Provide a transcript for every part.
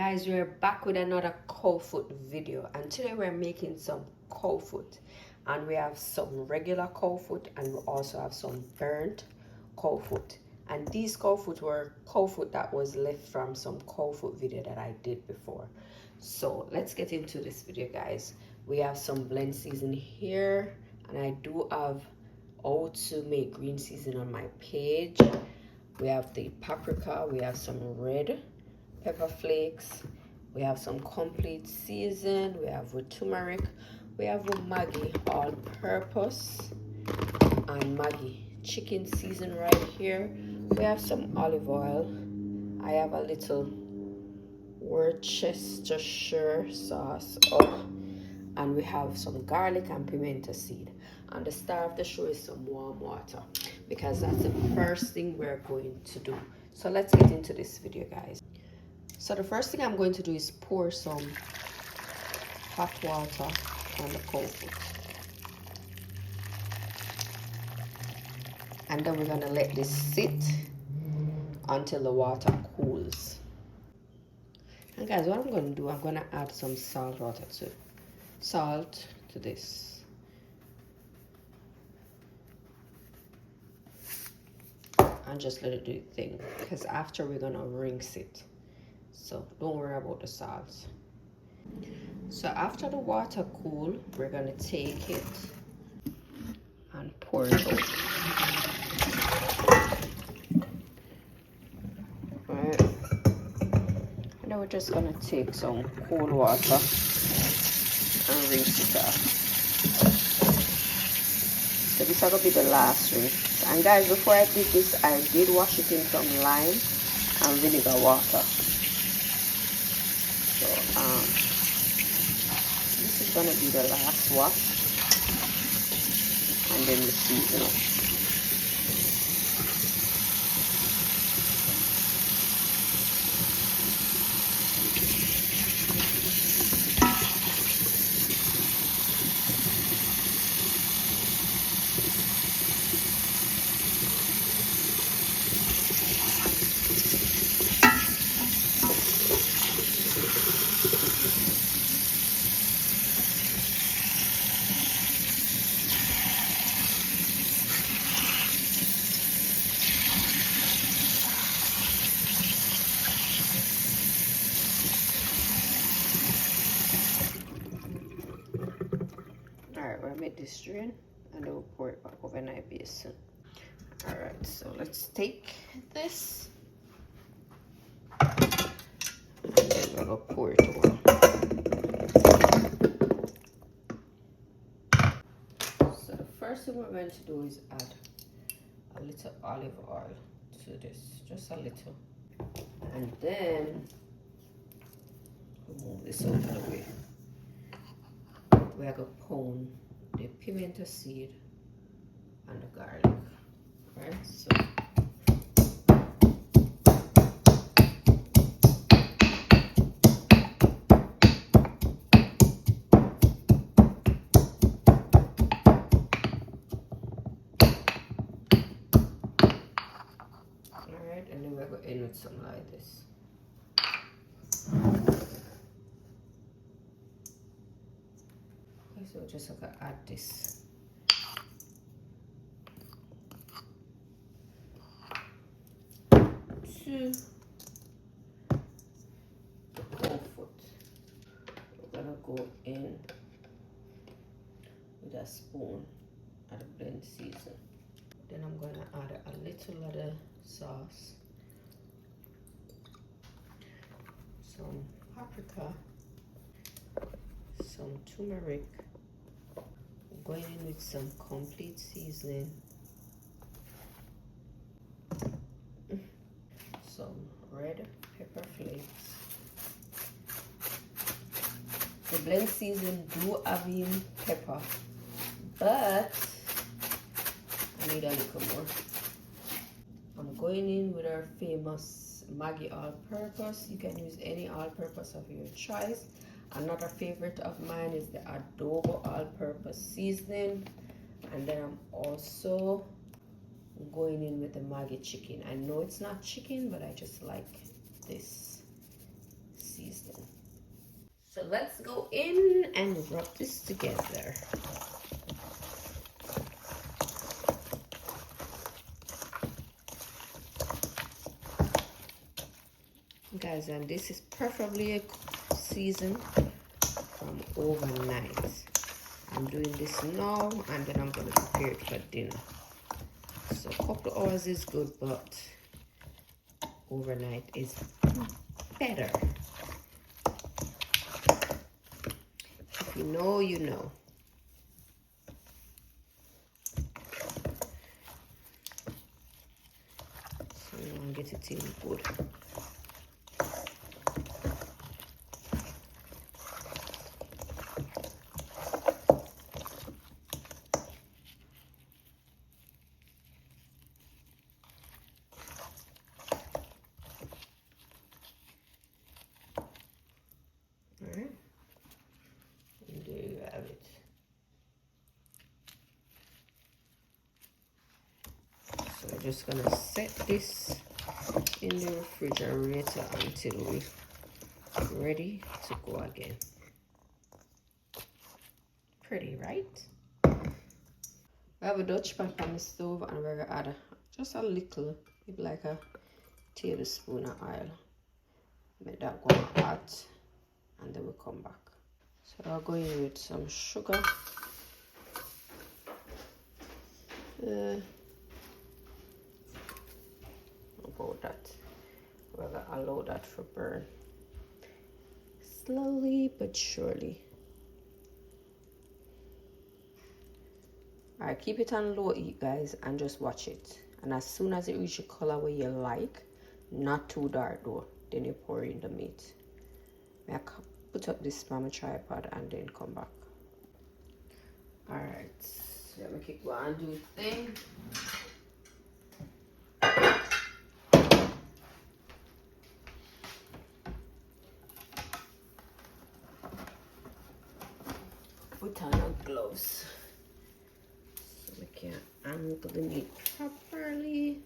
Guys, we're back with another cow foot video, and today we're making some cow foot, and we have some regular cow foot and we also have some burnt cow foot. And these cow foot were cow foot that was left from some cow foot video that I did before. So let's get into this video, guys. We have some blend season here, and I do have how to make green season on my page. We have the paprika, we have some red pepper flakes, we have some complete season, we have with turmeric, we have with Maggi all purpose and Maggi chicken season right here. We have some olive oil. I have a little Worcestershire sauce, and we have some garlic and pimento seed. And the star of the show is some warm water, because that's the first thing we're going to do. So let's get into this video, guys. So the first thing I'm going to do is pour some hot water on the cow foot. And then we're going to let this sit until the water cools. And guys, what I'm going to do, I'm going to add some salt to this. And just let it do its thing, because after we're going to rinse it. So don't worry about the salt. So after the water cool, we're going to take it and pour it out. Right. And then we're just going to take some cold water and rinse it off. So this is going to be the last rinse. And guys, before I did this, I did wash it in some lime and vinegar water. So this is going to be the last wash, and then the season up. Alright, we'll make this drain and then we'll pour it back overnight basin. Alright, so let's take this and then we're gonna pour it over. So the first thing we're going to do is add a little olive oil to this, just a little, and then we'll move this out of the way. We're going to pound the pimento seed and the garlic, right? So alright, and then we're going to end with something like this. So just like to add this. To the cow foot. We're gonna go in with a spoon at the blend season. Then I'm gonna add a little of the sauce, some paprika, some turmeric. Going in with some complete seasoning, some red pepper flakes. The blend season do have in pepper, but I need a little more. I'm going in with our famous Maggi all-purpose. You can use any all-purpose of your choice. Another favorite of mine is the adobo all-purpose seasoning, and then I'm also going in with the Maggi chicken. I know it's not chicken, but I just like this seasoning. So let's go in and rub this together. Guys, and this is preferably seasoned from overnight. I'm doing this now and then I'm going to prepare it for dinner. So a couple of hours is good, but overnight is better. If you know, you know. So you want to get it in good. Alright, and there you have it. So we're just gonna set this in the refrigerator until we're ready to go again. Pretty, right? I have a Dutch pan on the stove and we're gonna add just a little, maybe like a tablespoon of oil. Make that go hot and then we'll come back. So I'll go in with some sugar. About that. We're gonna allow that for burn. Slowly but surely. Alright, keep it on low heat, guys, and just watch it. And as soon as it reaches a color where you like, not too dark though, then you pour in the meat. I put up this on my tripod and then come back. Alright, let me keep going and do the thing. Put on our gloves so we can angle the meat properly.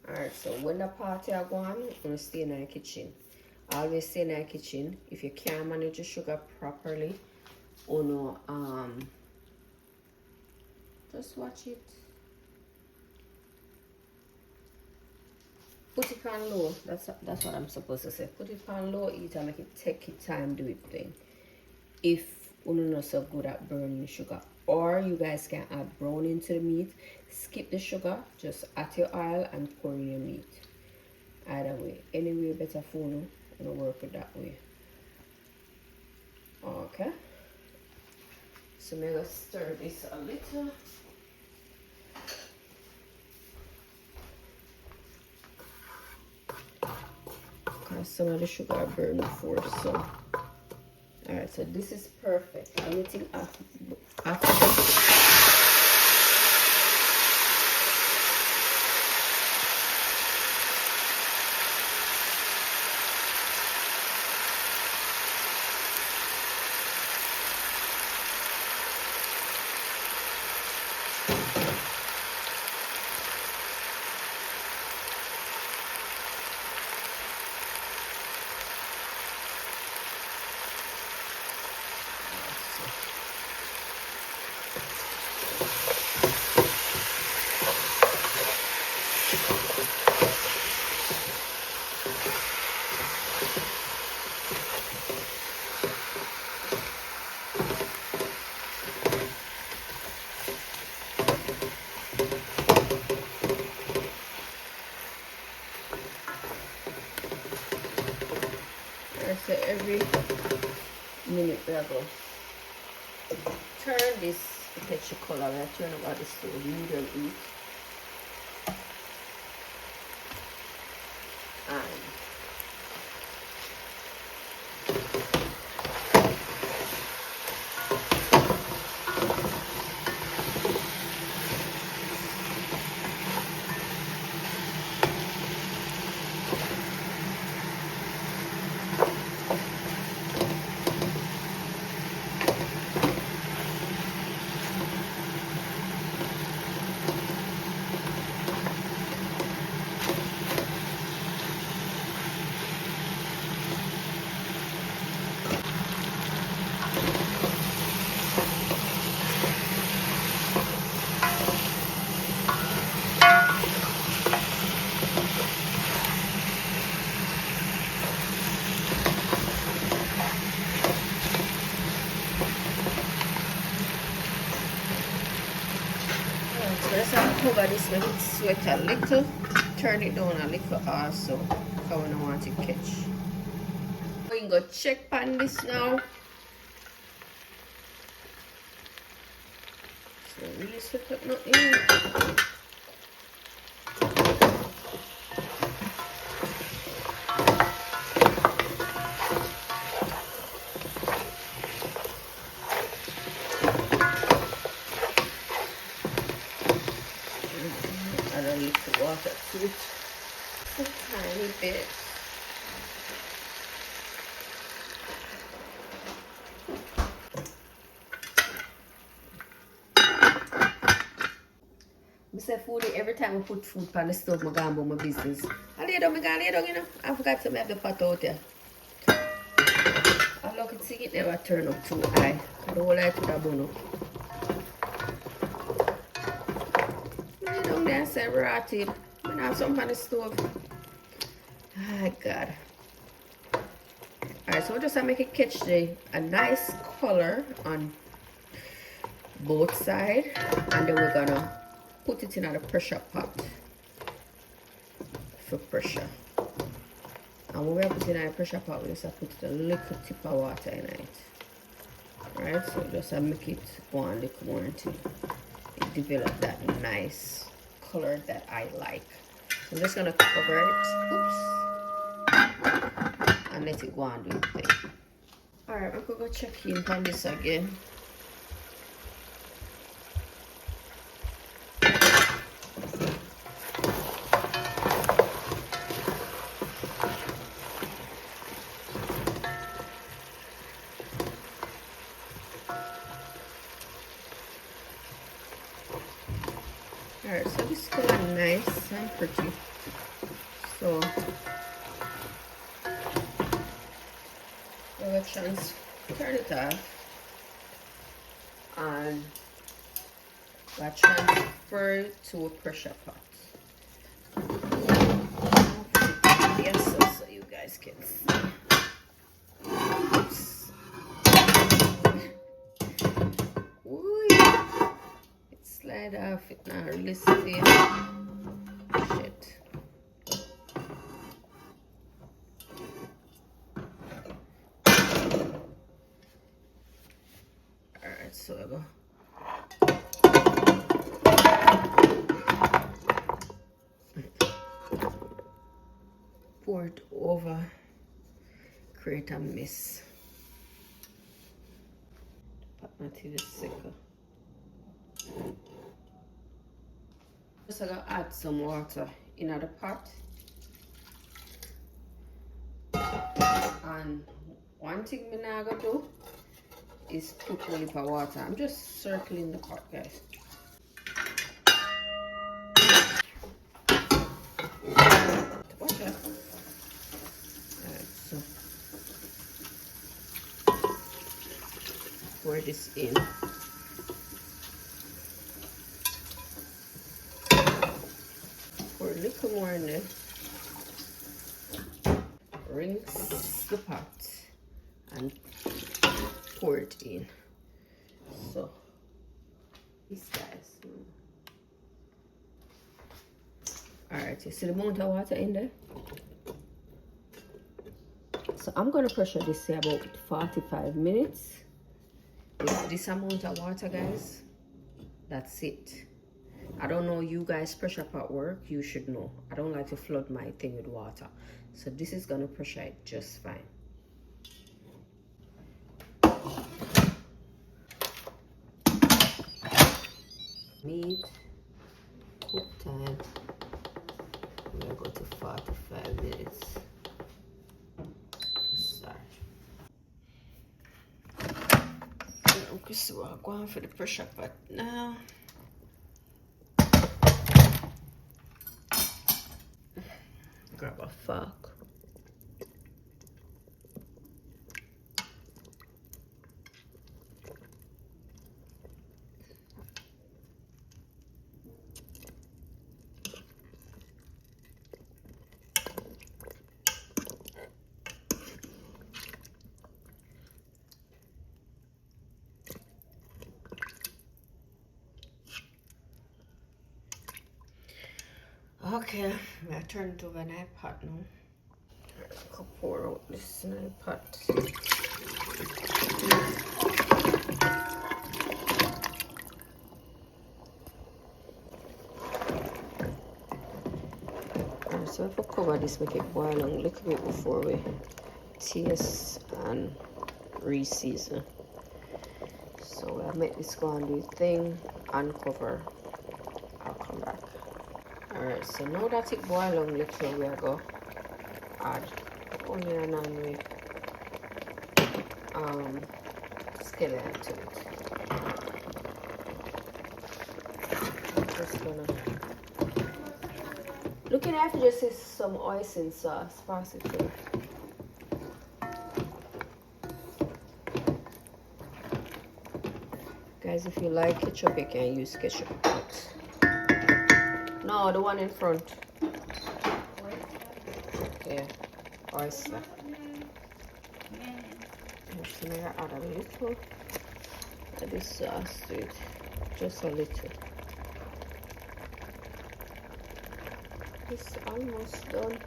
Alright, so when the party are going, I'm gonna stay in the kitchen. Always stay in the kitchen. If you can't manage your sugar properly, or no, just watch it. Put it on low. That's what I'm supposed to say. Put it on low heat and make it take its time, do it thing. If you're not so good at burning sugar, or you guys can add brown into the meat, skip the sugar, just add your oil and pour in your meat. Either way, anyway, better for you and work it that way. Okay. So I'm gonna stir this a little. Because some of the sugar I burned before, so. Alright, so this is perfect. Anything after this. So every minute we are going to turn this to catch the color. We are turning about this to medium heat. cover this, make it sweat a little. Turn it down a little also, because we don't want it to catch. We can go check on this now. So really sweat up nothing. Add a little water to it. A tiny bit. I say food every time I put food on the stove, I go about my business. I lay down, you know. I forgot to make the pot out there. I look and see it never turn up too high. I don't like to burn up. Lay down there and say rotted. I have something on the stove. Oh God. Alright, so we're just gonna make it catch a nice color on both sides, and then we're gonna put it in a pressure pot for pressure. And when we put it in a pressure pot, we just have to put a little tip of water in it. Right, so just make it go on a little more until it develops that nice color that I like. So I'm just gonna cover it. Oops. And let it go on do its thing. Alright, I'm gonna go check in on this again. Alright, so this is going nice and pretty. So we'll turn it off and we'll transfer it to a pressure pot. Yes, so you guys can see. Oops. Ooh, it slide off, it not really stay. Shit. Alright, so I go. Pour it over, create a mess. Pot until it's thicker. Just gonna add some water in the pot. And one thing I'm not gonna do is put a little of water. I'm just circling the pot, guys. Watch out. Alright, so pour this in. Pour a little more in there. Rinse the pot and pour it in. So these guys. Alright, you see the amount of water in there? So I'm gonna pressure this here about 45 minutes. With this amount of water, guys, that's it. I don't know you guys pressure pot work, you should know. I don't like to flood my thing with water. So this is gonna pressure it just fine. Meat, cook time, we're gonna go to 45 minutes. Start. Okay, so I'm going for the pressure pot now. Grab a fork. Okay, I turn it over an iPad now. I can pour out this in iPad. So if I cover this, make it boil a little bit before we taste and re-season. So I make this go and do thing, uncover. I'll come back. Alright, so now that it boil a little, we are going to add onion and we skillet to it. Just gonna looking at just is some oyster sauce, pass it through. Guys, if you like ketchup, you can use ketchup. No, the one in front. Yeah, oyster. I'm just gonna add a little of this sauce to it, just a little. It's almost done.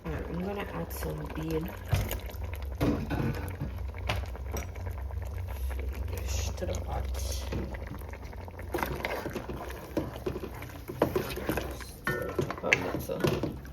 Alright, I'm gonna add some bean to the pot. Stir it up a little.